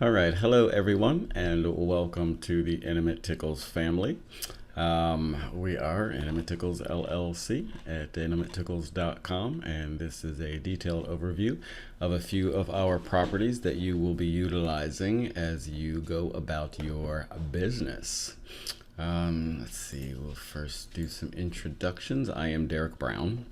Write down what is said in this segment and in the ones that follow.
All right, hello everyone, and welcome to the Intimate Tickles family. We are Intimate Tickles LLC at intimatetickles.com, and this is a detailed overview of a few of our properties that you will be utilizing as you go about your business. Let's see, we'll first do some introductions. I am Derek Brown.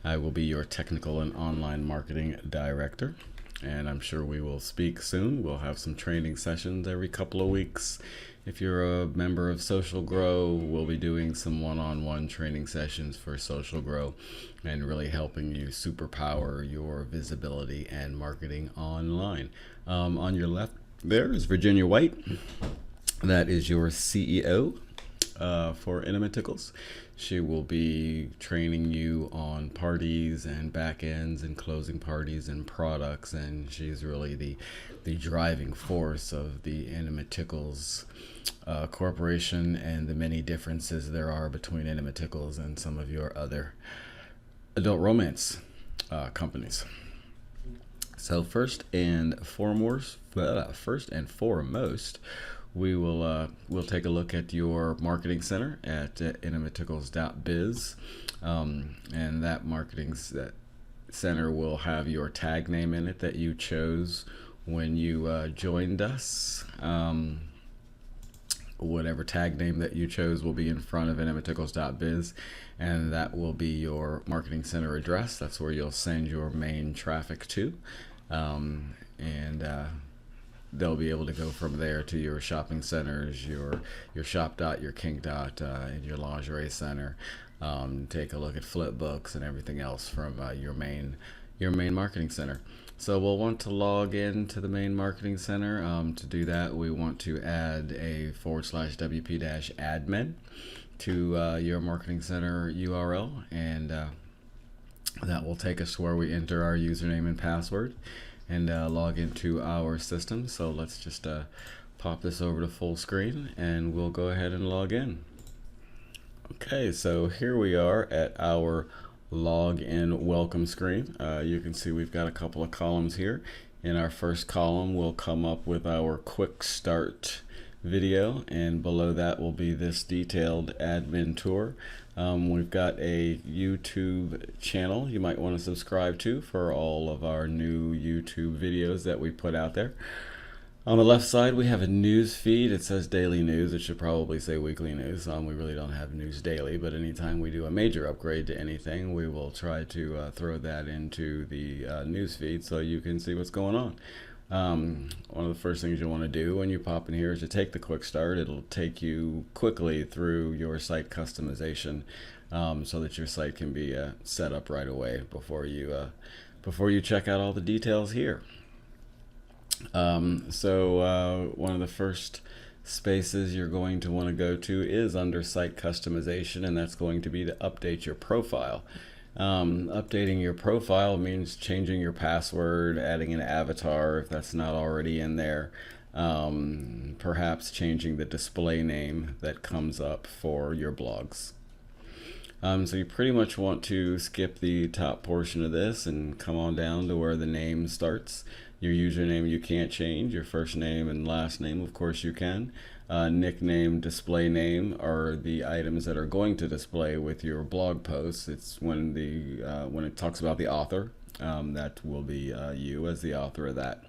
I will be your technical and online marketing director, and I'm sure we will speak soon. We'll have some training sessions every couple of weeks. If you're a member of Social Grow, we'll be doing some one-on-one training sessions for Social Grow and really helping you superpower your visibility and marketing online. On your left there is Virginia White. That is your CEO for Intimate Tickles. She will be training you on parties and back ends and closing parties and products, and she's really the driving force of the Intimate Tickles corporation and the many differences there are between Intimate Tickles and some of your other adult romance companies. So first and foremost, we'll take a look at your marketing center at intimatetickles.biz, and that center will have your tag name in it that you chose when you joined us. Whatever tag name that you chose will be in front of intimatetickles.biz, and that will be your marketing center address. That's where you'll send your main traffic to, and they'll be able to go from there to your shopping centers, your shop dot, your kink dot, and your lingerie center. Take a look at flip books and everything else from your main marketing center. So we'll want to log in to the main marketing center. To do that, we want to add a /wp-admin to your marketing center URL, and that will take us to where we enter our username and password and log into our system. So let's just pop this over to full screen and we'll go ahead and log in. Okay, so here we are at our login welcome screen. You can see we've got a couple of columns here. In our first column, we'll come up with our quick start video, and below that will be this detailed admin tour. We've got a YouTube channel you might want to subscribe to for all of our new YouTube videos that we put out there. On the left side, we have a news feed. It says daily news. It should probably say weekly news. We really don't have news daily, but anytime we do a major upgrade to anything, we will try to throw that into the news feed so you can see what's going on. One of the first things you want to do when you pop in here is to take the quick start. It'll take you quickly through your site customization, so that your site can be set up right away before you check out all the details here. So one of the first spaces you're going to want to go to is under site customization, and that's going to be to update your profile. Updating your profile means changing your password, adding an avatar if that's not already in there, perhaps changing the display name that comes up for your blogs. So you pretty much want to skip the top portion of this and come on down to where the name starts. Your username you can't change. Your first name and last name, of course, you can. Nickname, display name are the items that are going to display with your blog posts. It's when it talks about the author, that will be you as the author of that.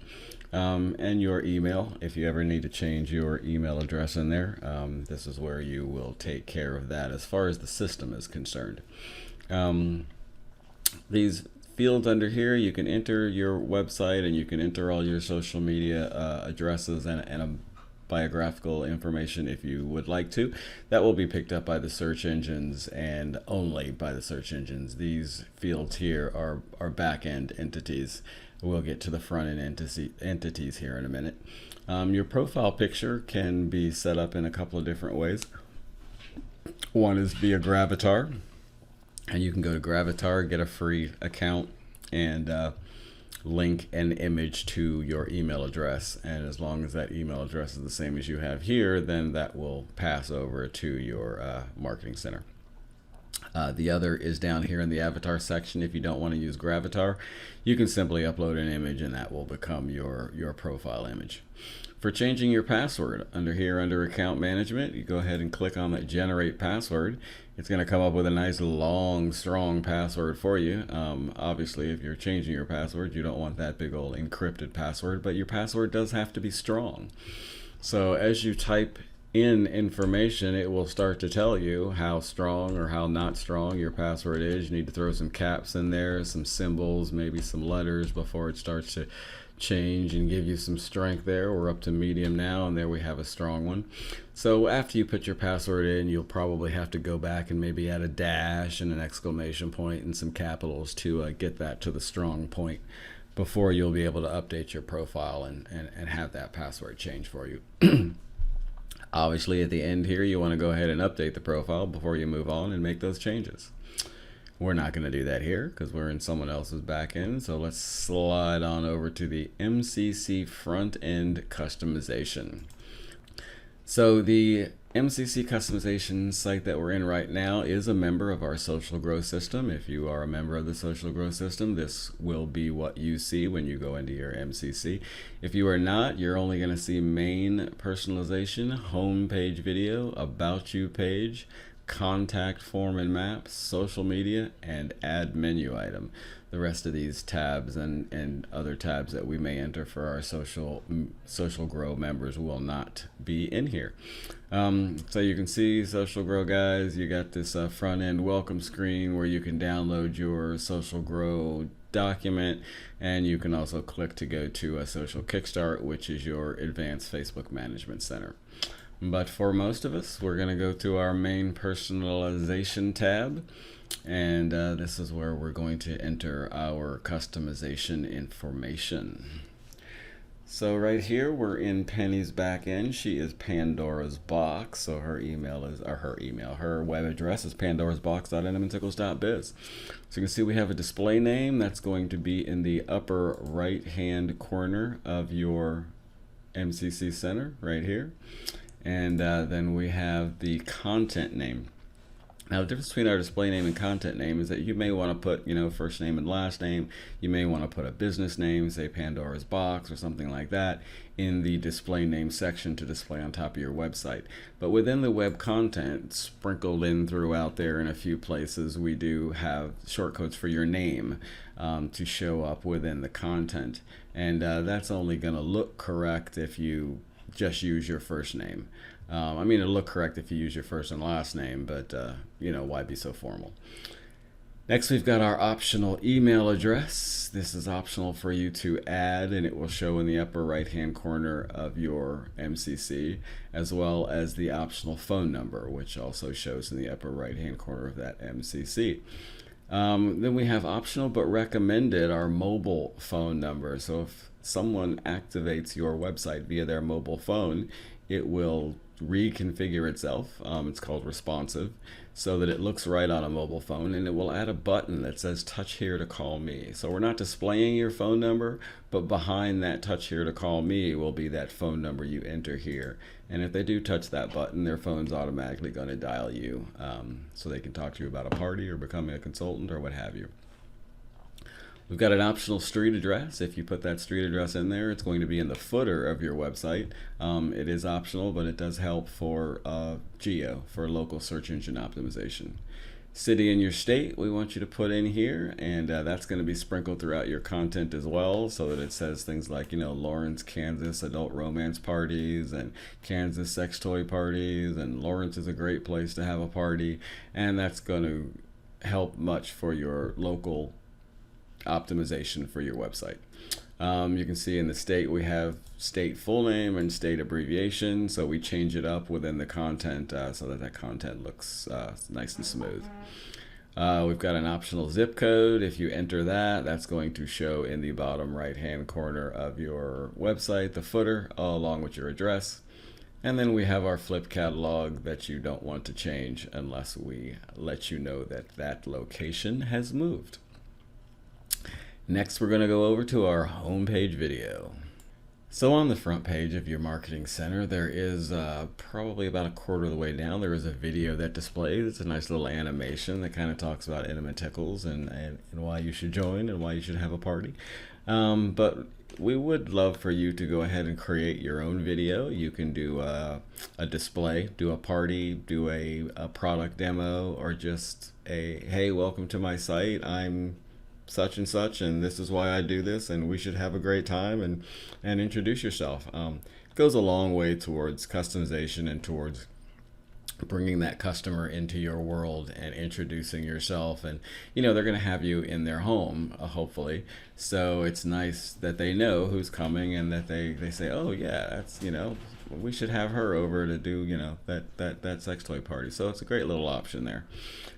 And your email, if you ever need to change your email address in there, this is where you will take care of that as far as the system is concerned. These fields under here, you can enter your website and you can enter all your social media addresses and biographical information if you would like to. That will be picked up by the search engines and only by the search engines. These fields here are back-end entities. We'll get to the front-end entities here in a minute. Your profile picture can be set up in a couple of different ways. One is via Gravatar, and you can go to Gravatar, get a free account, and link an image to your email address, and as long as that email address is the same as you have here, then that will pass over to your marketing center. The other is down here in the avatar section. If you don't want to use Gravatar, you can simply upload an image and that will become your profile image. For changing your password, under account management, you go ahead and click on that generate password. It's going to come up with a nice long strong password for you. Obviously if you're changing your password, you don't want that big old encrypted password, but your password does have to be strong. So as you type in information, it will start to tell you how strong or how not strong your password is. You need to throw some caps in there, some symbols, maybe some letters before it starts to change and give you some strength there. We're up to medium now, and there we have a strong one. So after you put your password in, you'll probably have to go back and maybe add a dash and an exclamation point and some capitals to get that to the strong point before you'll be able to update your profile and have that password change for you. Obviously at the end here, you want to go ahead and update the profile before you move on and make those changes. We're not going to do that here because we're in someone else's back end. So let's slide on over to the MCC front end customization. So the MCC customization site that we're in right now is a member of our social growth system. If you are a member of the social growth system, this will be what you see when you go into your MCC. If you are not, you're only going to see main personalization, home page video, about you page, contact form and maps, social media, and add menu item. The rest of these tabs and other tabs that we may enter for our social grow members will not be in here. So you can see social grow guys, you got this front end welcome screen where you can download your social grow document, and you can also click to go to a social kickstart, which is your advanced Facebook management center. But for most of us, we're going to go to our main personalization tab, and this is where we're going to enter our customization information. So right here, we're in Penny's back end. She is Pandora's Box, so her web address is pandorasbox.intimatetickles.biz. So you can see we have a display name that's going to be in the upper right hand corner of your MCC center right here. And then we have the content name. Now the difference between our display name and content name is that you may want to put, first name and last name. You may want to put a business name, say Pandora's Box or something like that, in the display name section to display on top of your website. But within the web content, sprinkled in throughout there in a few places, we do have shortcodes for your name to show up within the content. And that's only going to look correct if you just use your first name. It'll look correct if you use your first and last name, but why be so formal? Next, we've got our optional email address. This is optional for you to add, and it will show in the upper right hand corner of your MCC, as well as the optional phone number, which also shows in the upper right hand corner of that MCC. Then we have optional but recommended, our mobile phone number. So if someone activates your website via their mobile phone, it will reconfigure itself. It's called responsive, so that it looks right on a mobile phone, and it will add a button that says touch here to call me. So we're not displaying your phone number, but behind that touch here to call me will be that phone number you enter here. And if they do touch that button, their phone's automatically going to dial you, so they can talk to you about a party or becoming a consultant or what have you. We've got an optional street address. If you put that street address in there, it's going to be in the footer of your website. It is optional, but it does help for geo, for local search engine optimization. City in your state, we want you to put in here, and that's going to be sprinkled throughout your content as well, so that it says things like, Lawrence, Kansas adult romance parties, and Kansas sex toy parties, and Lawrence is a great place to have a party, and that's going to help much for your local optimization for your website. You can see in the state we have state full name and state abbreviation, so we change it up within the content so that that content looks nice and smooth. We've got an optional zip code. If you enter that, that's going to show in the bottom right hand corner of your website, the footer, along with your address. And then we have our flip catalog that you don't want to change unless we let you know that that location has moved. Next, we're going to go over to our homepage video. So on the front page of your marketing center, there is probably about a quarter of the way down, there is a video that displays. It's a nice little animation that kind of talks about Intimate Tickles and why you should join and why you should have a party. But we would love for you to go ahead and create your own video. You can do a display, do a party, do a product demo, or just a, hey, welcome to my site. I'm such and this is why I do this, and we should have a great time, and introduce yourself. It goes a long way towards customization and towards bringing that customer into your world and introducing yourself. And they're going to have you in their home, hopefully, so it's nice that they know who's coming, and that they say, oh yeah, that's, we should have her over to do that sex toy party. So it's a great little option there.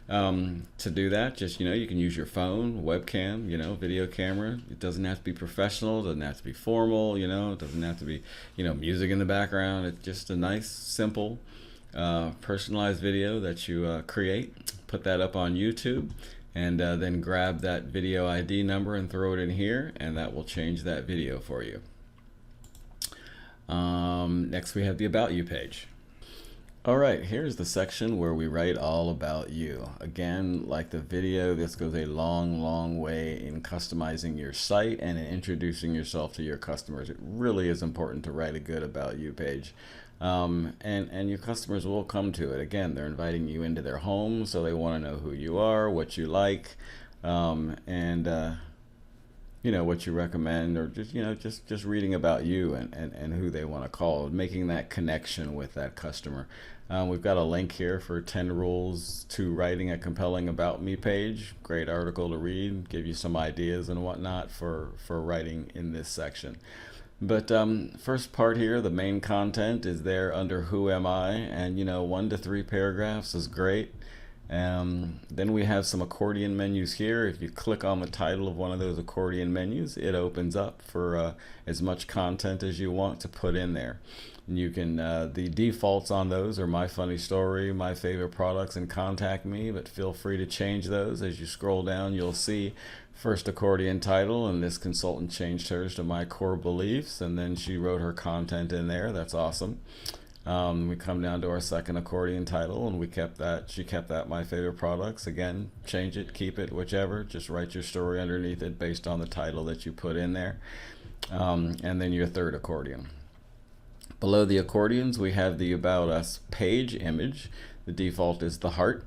To do that, just you can use your phone, webcam, video camera. It doesn't have to be professional, doesn't have to be formal, it doesn't have to be music in the background. It's just a nice, simple, personalized video that you create, put that up on YouTube, and then grab that video ID number and throw it in here, and that will change that video for you. Next we have the About You page. Alright, here's the section where we write all about you. Again, like the video, this goes a long way in customizing your site and in introducing yourself to your customers. It really is important to write a good About You page. And your customers will come to it. Again, they're inviting you into their home, so they want to know who you are, what you like, and what you recommend, or just reading about you and who they want to call, making that connection with that customer. We've got a link here for 10 rules to writing a compelling About Me page. Great article to read, give you some ideas and whatnot for writing in this section. But first part here, the main content is there under Who Am I, and 1 to 3 paragraphs is great. Then we have some accordion menus here. If you click on the title of one of those accordion menus, it opens up for as much content as you want to put in there. And you can, the defaults on those are My Funny Story, My Favorite Products, and Contact Me, but feel free to change those. As you scroll down, you'll see first accordion title, and this consultant changed hers to My Core Beliefs, and then she wrote her content in there. That's awesome. We come down to our second accordion title, and we kept that. She kept that My Favorite Products. Again, change it, keep it, whichever. Just write your story underneath it based on the title that you put in there. And then your third accordion. Below the accordions, we have the About Us page image. The default is the heart.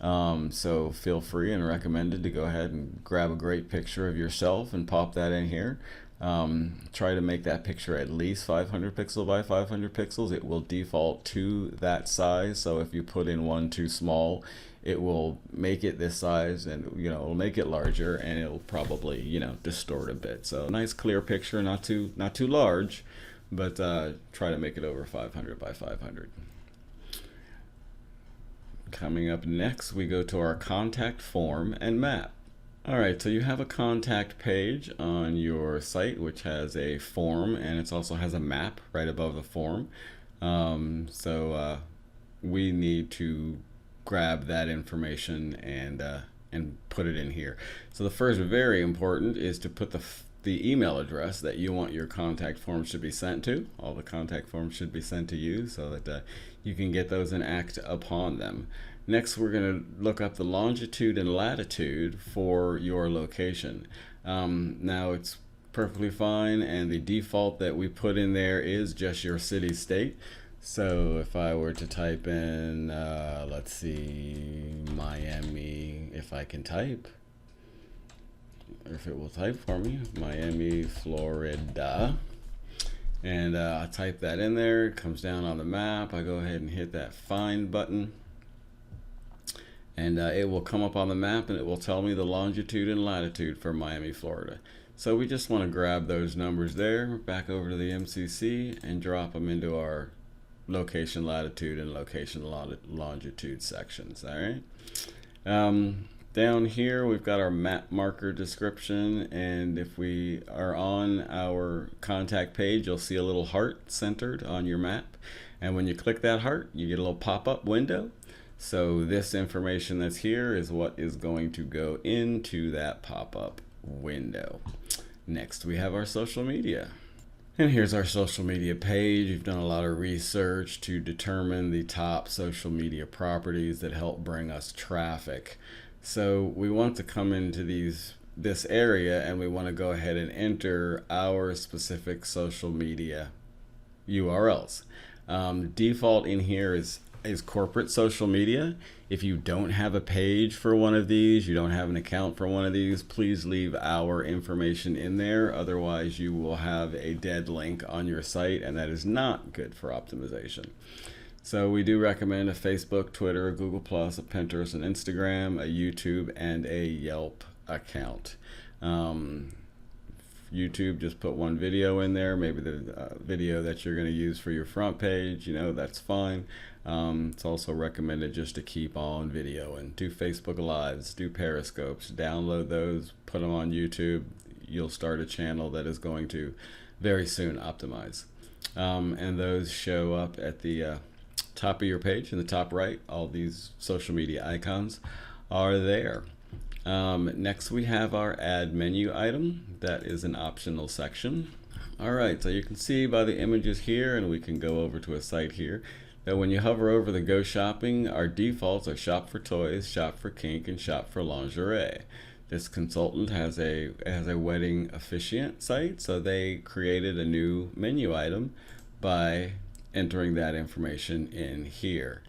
So feel free and recommended to go ahead and grab a great picture of yourself and pop that in here. Try to make that picture at least 500 pixels by 500 pixels. It will default to that size, so if you put in one too small, it will make it this size, and it'll make it larger, and it'll probably distort a bit. So nice clear picture, not too large, but try to make it over 500 by 500. Coming up next, we go to our contact form and map. Alright, so you have a contact page on your site which has a form, and it also has a map right above the form. So we need to grab that information and put it in here. So the first, very important, is to put the email address that you want your contact form should be sent to. All the contact forms should be sent to you so that you can get those and act upon them. Next, we're going to look up the longitude and latitude for your location. Now, it's perfectly fine, and the default that we put in there is just your city, state. So if I were to type in, let's see, Miami, if I can type, if it will type for me, Miami, Florida. And I type that in there, it comes down on the map. I go ahead and hit that find button. And it will come up on the map, and it will tell me the longitude and latitude for Miami, Florida. So we just want to grab those numbers there, back over to the MCC, and drop them into our location latitude and location longitude sections. All right. Down here, we've got our map marker description, and if we are on our contact page, you'll see a little heart centered on your map. And when you click that heart, you get a little pop-up window. So this information that's here is what is going to go into that pop-up window. Next, we have our social media. And here's our social media page. We've done a lot of research to determine the top social media properties that help bring us traffic. So we want to come into this area, and we want to go ahead and enter our specific social media URLs. Default in here is corporate social media. If you don't have a page for one of these, you don't have an account for one of these, please leave our information in there. Otherwise, you will have a dead link on your site, and that is not good for optimization. So we do recommend a Facebook, Twitter, a Google+, a Pinterest, an Instagram, a YouTube, and a Yelp account. YouTube, just put one video in there, maybe the video that you're going to use for your front page, that's fine. It's also recommended just to keep on video and do Facebook Lives, do Periscopes, download those, put them on YouTube. You'll start a channel that is going to very soon optimize. And those show up at the top of your page in the top right. All these social media icons are there. Next we have our add menu item. That is an optional section. Alright, so you can see by the images here, and we can go over to a site here, that when you hover over the Go Shopping, our defaults are Shop for Toys, Shop for Kink, and Shop for Lingerie. This consultant has a wedding officiant site, so they created a new menu item by entering that information in here.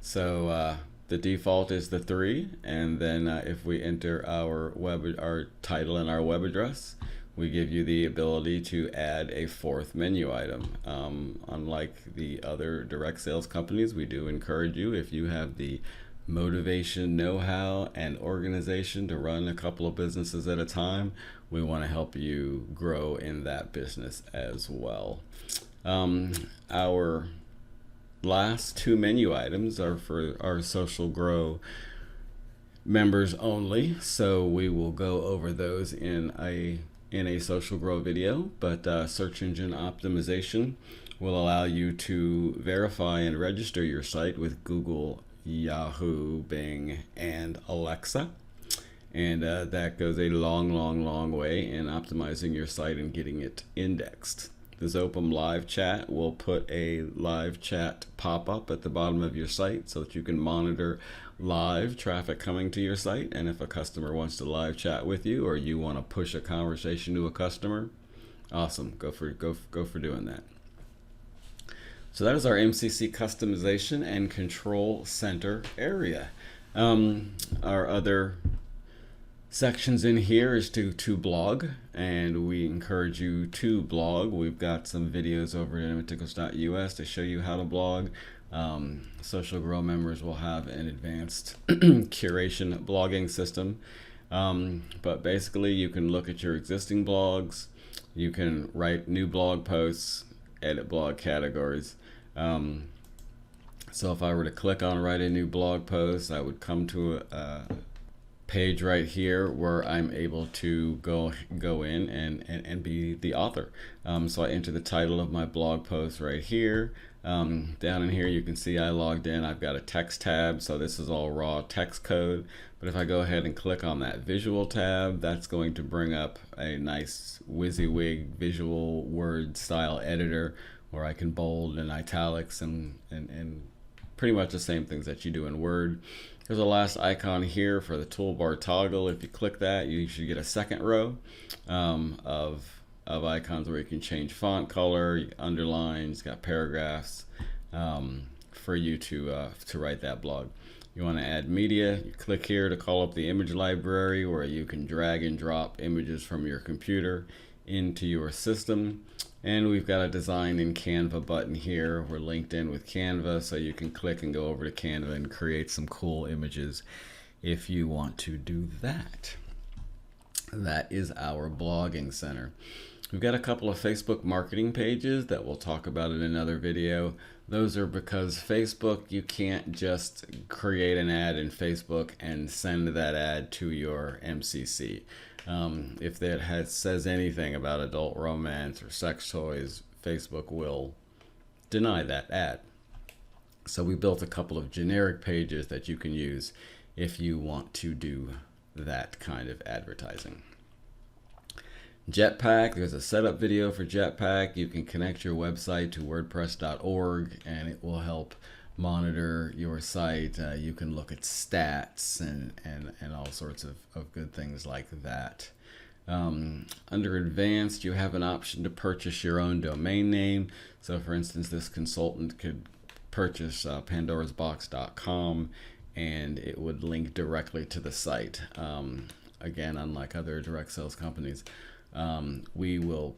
So the default is the 3, and then if we enter our title and our web address, we give you the ability to add a 4th menu item. Unlike the other direct sales companies, we do encourage you, if you have the motivation, know-how, and organization to run a couple of businesses at a time, we want to help you grow in that business as well. Our last 2 menu items are for our Social Grow members only, so we will go over those in a Social Grow video. But search engine optimization will allow you to verify and register your site with Google, Yahoo, Bing, and Alexa, and that goes a long way in optimizing your site and getting it indexed. The Zopum live chat will put a live chat pop-up at the bottom of your site so that you can monitor live traffic coming to your site. And if a customer wants to live chat with you, or you want to push a conversation to a customer, awesome, go for doing that. So that is our MCC customization and control center area. Our other sections in here is to blog, and we encourage you to blog. We've got some videos over at intimatetickles.us to show you how to blog. Social Grow members will have an advanced curation blogging system, but basically you can look at your existing blogs, you can write new blog posts, edit blog categories. So if I were to click on write a new blog post, I would come to a page right here where I'm able to go in and be the author. So I enter the title of my blog post right here. Down in here you can see I logged in. I've got a text tab, so this is all raw text code. But if I go ahead and click on that visual tab, that's going to bring up a nice WYSIWYG visual word style editor where I can bold and italics and pretty much the same things that you do in Word. There's a last icon here for the toolbar toggle. If you click that, you should get a second row of icons where you can change font color, underlines, got paragraphs for you to write that blog. You want to add media, you click here to call up the image library where you can drag and drop images from your computer into your system. And we've got a design in Canva button here. We're linked in with Canva, so you can click and go over to Canva and create some cool images if you want to do that. That is our blogging center. We've got a couple of Facebook marketing pages that we'll talk about in another video. Those are because Facebook, you can't just create an ad in Facebook and send that ad to your MCC. If that says anything about adult romance or sex toys, Facebook will deny that ad. So we built a couple of generic pages that you can use if you want to do that kind of advertising. Jetpack, there's a setup video for Jetpack. You can connect your website to wordpress.org and it will help monitor your site. You can look at stats and all sorts of good things like that. Under advanced, you have an option to purchase your own domain name. So for instance, this consultant could purchase pandorasbox.com and it would link directly to the site. Again, unlike other direct sales companies, we will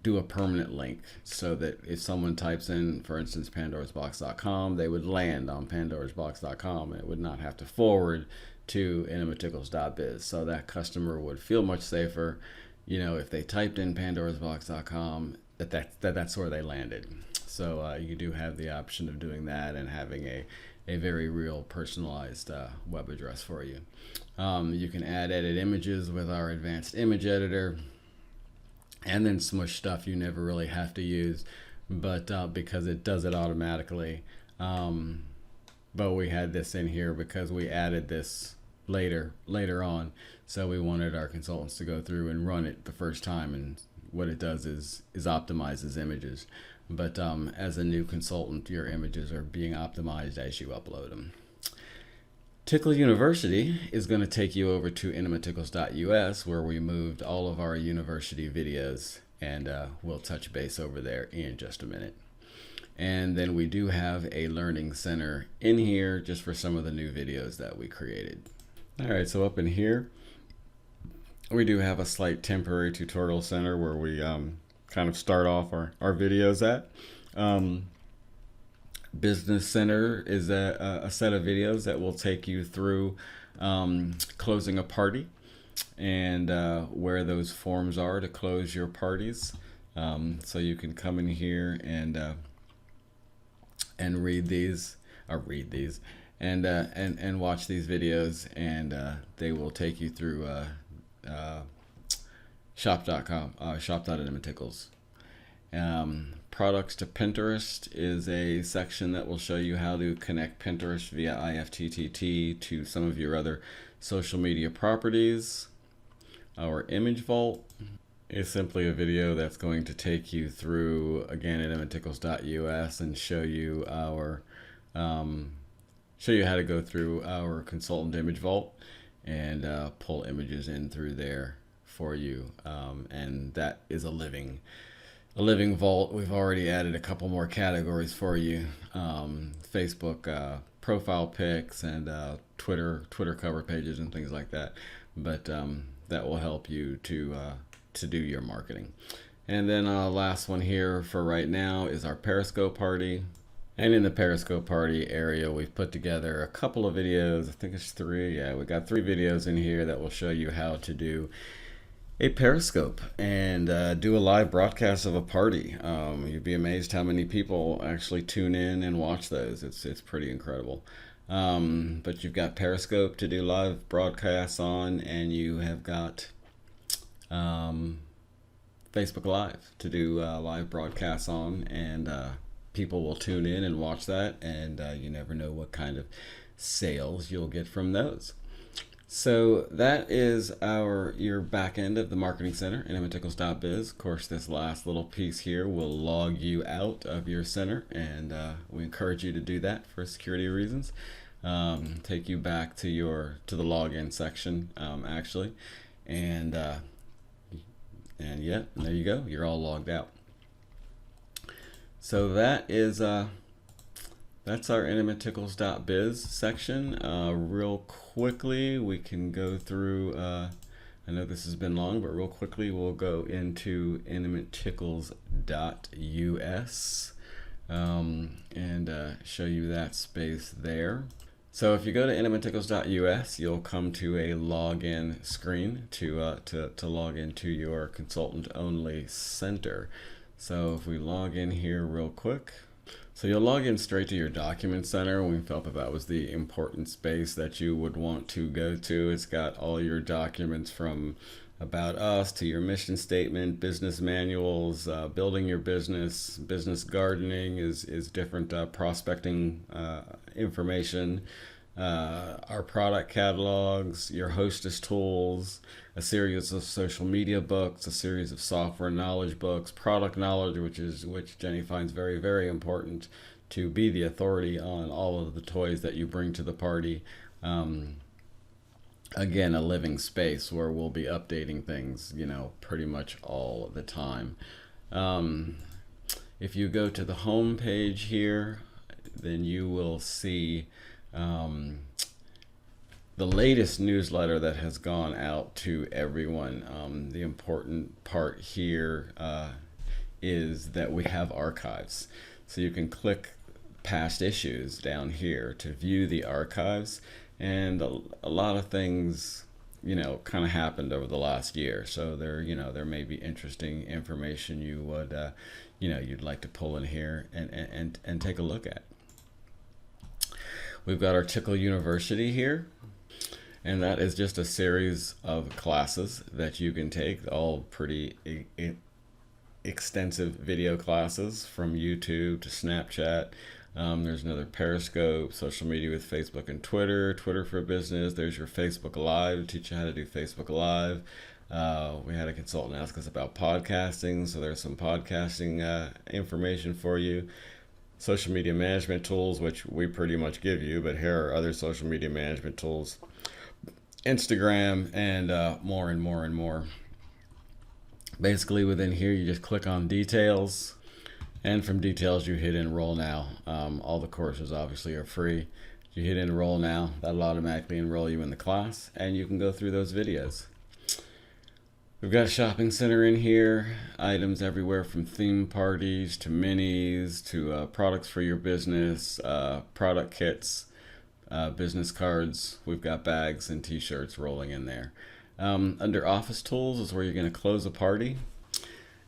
do a permanent link so that if someone types in, for instance, pandorasbox.com, they would land on pandorasbox.com and it would not have to forward to intimatetickles.biz. So that customer would feel much safer, you know, if they typed in pandorasbox.com, that's where they landed. So you do have the option of doing that and having a very real personalized web address for you. You can edit images with our advanced image editor, and then smush stuff you never really have to use, but because it does it automatically. But we had this in here because we added this later on, so we wanted our consultants to go through and run it the first time, and what it does is optimizes images. But as a new consultant, your images are being optimized as you upload them. Tickle University is going to take you over to intimatetickles.us, where we moved all of our university videos, and we'll touch base over there in just a minute. And then we do have a learning center in here just for some of the new videos that we created. All right, so up in here, we do have a slight temporary tutorial center where we kind of start off our videos at. Business Center is a set of videos that will take you through closing a party and where those forms are to close your parties. So you can come in here and read these, and watch these videos, and they will take you through shop.com, shop.intimatetickles. Products to Pinterest is a section that will show you how to connect Pinterest via IFTTT to some of your other social media properties. Our image vault is simply a video that's going to take you through, again, at intimatetickles.us and show you our show you how to go through our consultant image vault and pull images in through there for you. And that is a living vault. We've already added a couple more categories for you. Facebook profile pics and Twitter cover pages and things like that. But that will help you to do your marketing. And then last one here for right now is our Periscope party. And in the Periscope party area, we've put together a couple of videos. I think it's 3. Yeah, we got 3 videos in here that will show you how to do a Periscope and do a live broadcast of a party. You'd be amazed how many people actually tune in and watch those. It's pretty incredible. But you've got Periscope to do live broadcasts on, and you have got Facebook Live to do live broadcasts on, and people will tune in and watch that, and you never know what kind of sales you'll get from those. So that is your back end of the Marketing Center, intimatetickles.biz. Of course, this last little piece here will log you out of your center, and we encourage you to do that for security reasons. Take you back to the login section, actually, and yeah, there you go. You're all logged out. So that is that's our intimatetickles.biz section. Real quickly, we can go through, I know this has been long, but real quickly we'll go into intimatetickles.us and show you that space there. So if you go to intimatetickles.us, you'll come to a login screen to log into your consultant-only center. So if we log in here real quick, so you'll log in straight to your document center. We felt that was the important space that you would want to go to. It's got all your documents from about us to your mission statement, business manuals, building your business gardening is different prospecting information. our product catalogs, your hostess tools, a series of social media books, a series of software knowledge books, product knowledge, which Jenny finds very, very important to be the authority on all of the toys that you bring to the party. Again, a living space where we'll be updating things, pretty much all the time. Um, if you go to the home page here, then you will see um, the latest newsletter that has gone out to everyone. The important part here is that we have archives. So you can click past issues down here to view the archives. And a lot of things, kind of happened over the last year. So there may be interesting information you would, you'd like to pull in here and take a look at. We've got our Tickle University here, and that is just a series of classes that you can take, all pretty extensive video classes from YouTube to Snapchat. There's another Periscope, social media with Facebook and Twitter, Twitter for Business. There's your Facebook Live to teach you how to do Facebook Live. We had a consultant ask us about podcasting, so there's some podcasting information for you. Social media management tools, which we pretty much give you, but here are other social media management tools. Instagram, and more and more and more. Basically within here you just click on details, and from details you hit enroll now. All the courses obviously are free. You hit enroll now, that'll automatically enroll you in the class, and you can go through those videos. We've got a shopping center in here, items everywhere from theme parties to minis to products for your business, product kits, business cards. We've got bags and t-shirts rolling in there. Under office tools is where you're going to close a party,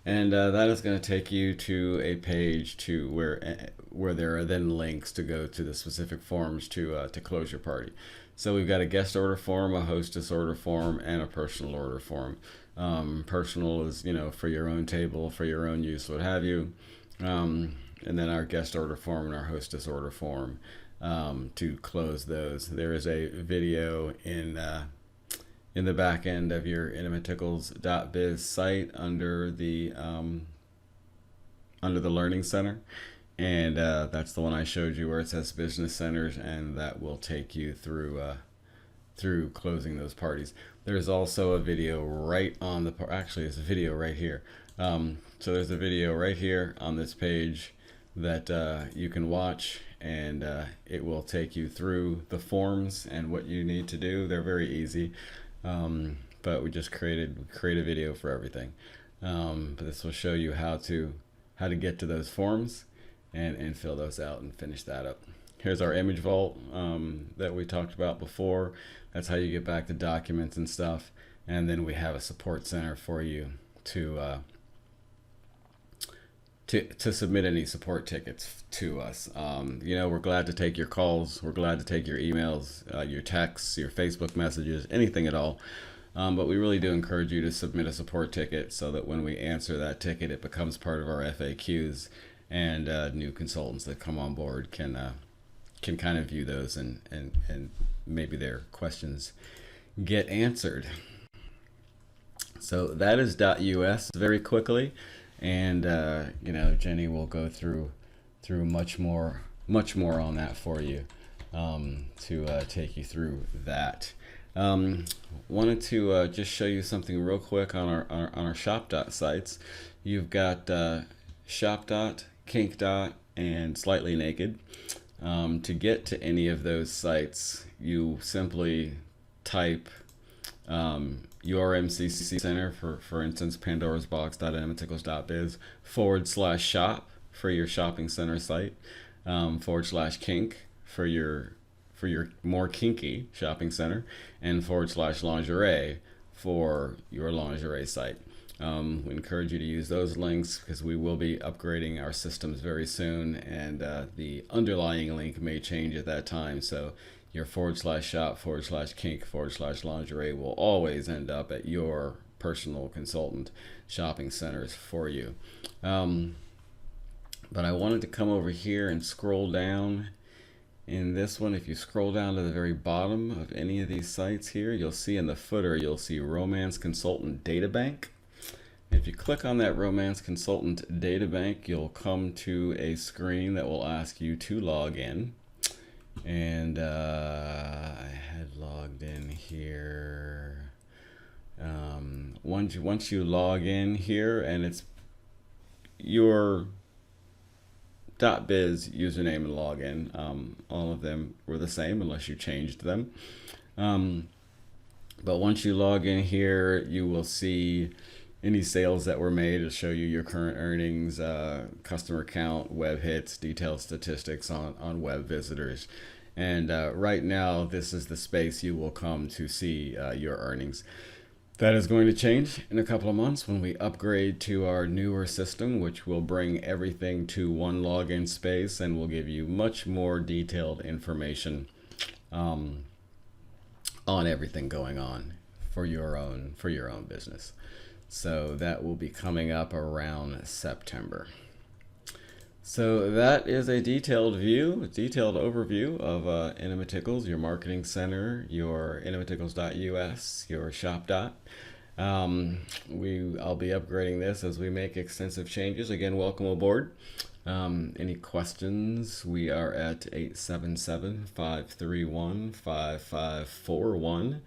and that is going to take you to a page to where there are then links to go to the specific forms to close your party. So we've got a guest order form, a hostess order form, and a personal order form. Personal is for your own table, for your own use, what have you, and then our guest order form and our hostess order form to close those. There is a video in the back end of your intimatetickles.biz site under the Learning Center, and that's the one I showed you where it says Business Centers, and that will take you through closing those parties. There's also a video right on actually it's a video right here. So there's a video right here on this page that you can watch, and it will take you through the forms and what you need to do. They're very easy, but we just create a video for everything. But this will show you how to get to those forms and fill those out and finish that up. Here's our image vault that we talked about before. That's how you get back the documents and stuff. And then we have a support center for you to submit any support tickets to us. We're glad to take your calls. We're glad to take your emails, your texts, your Facebook messages, anything at all. But we really do encourage you to submit a support ticket so that when we answer that ticket, it becomes part of our FAQs, and new consultants that come on board can kind of view those and maybe their questions get answered. So that is .us very quickly, and Jenny will go through much more on that for you to take you through that. Wanted to just show you something real quick on our shop sites. You've got shop kink and slightly naked. To get to any of those sites, you simply type your MCC center, for instance, pandorasbox.intimatetickles.biz /shop for your shopping center site, /kink for your more kinky shopping center, and /lingerie for your lingerie site. We encourage you to use those links because we will be upgrading our systems very soon, and the underlying link may change at that time. So your /shop /kink /lingerie will always end up at your personal consultant shopping centers for you. But I wanted to come over here and scroll down In this one, if you scroll down to the very bottom of any of these sites here, you'll see in the footer, you'll see Romance Consultant Databank. If you click on that Romance Consultant Databank, you'll come to a screen that will ask you to log in. And I had logged in here. Once you log in here, and it's your .biz username and login, all of them were the same unless you changed them. But once you log in here, you will see any sales that were made. It'll show you your current earnings, customer count, web hits, detailed statistics on web visitors. And right now, this is the space you will come to see your earnings. That is going to change in a couple of months when we upgrade to our newer system, which will bring everything to one login space and will give you much more detailed information on everything going on for your own business. So that will be coming up around September. So that is a detailed overview of Intimate Tickles, your marketing center, your intimatetickles.us, your shop dot. I'll be upgrading this as we make extensive changes. Again, welcome aboard. Any questions? We are at 877-531-5541.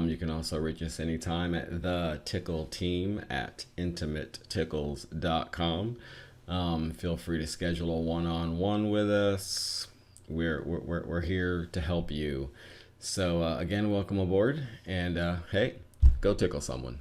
You can also reach us anytime at the Tickle team at intimatetickles.com. Feel free to schedule a one-on-one with us. We're here to help you. So again, welcome aboard, and hey, go tickle someone.